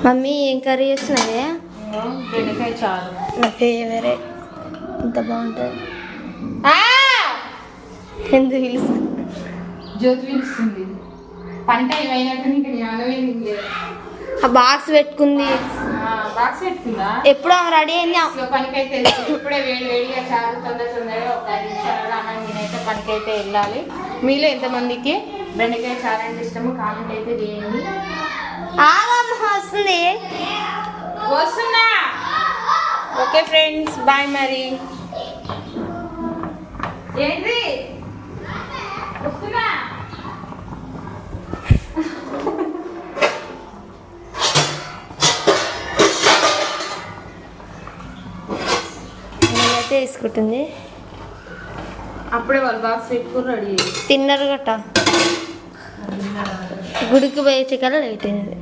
Mummy ఏం curry చేస్తున్నది? బెండకాయ చారు. నా ఫేవరెట్. ఎంత బాగుంటుంది. ఎందుకు పిలుస్తుంది? జ్యోతి పిలుస్తుంది. పంట ఏమైనట్టు ఇక్కడ ఆగవేది. ఆ బాక్స్ పెట్టుకుంది. బాక్స్ పెట్టుకుందా? ఎప్పుడు ఆమె రెడీ అయింది. పనికైతే ఇప్పుడే వేడిగా చారు తొందరగా ఒక 5 నిమిషాలు అన్నం నేనైతే పనికైతే వెళ్ళాలి. మీలో ఎంతమందికి బెండకాయ చారు అంటే ఇష్టమో కామెంట్ అయితే చేయండి. వస్తుంది వస్తున్నా. Okay friends, bye. మరి ఏంటి వస్తున్నా. నేనైతే తీసుకుంటుంది. అప్పుడే వాళ్ళు బాక్స్ పెట్టుకుని రెడీ తిన్నారు గట్ట. గుడికి పోయే చికెన్ లేట్ అయింది.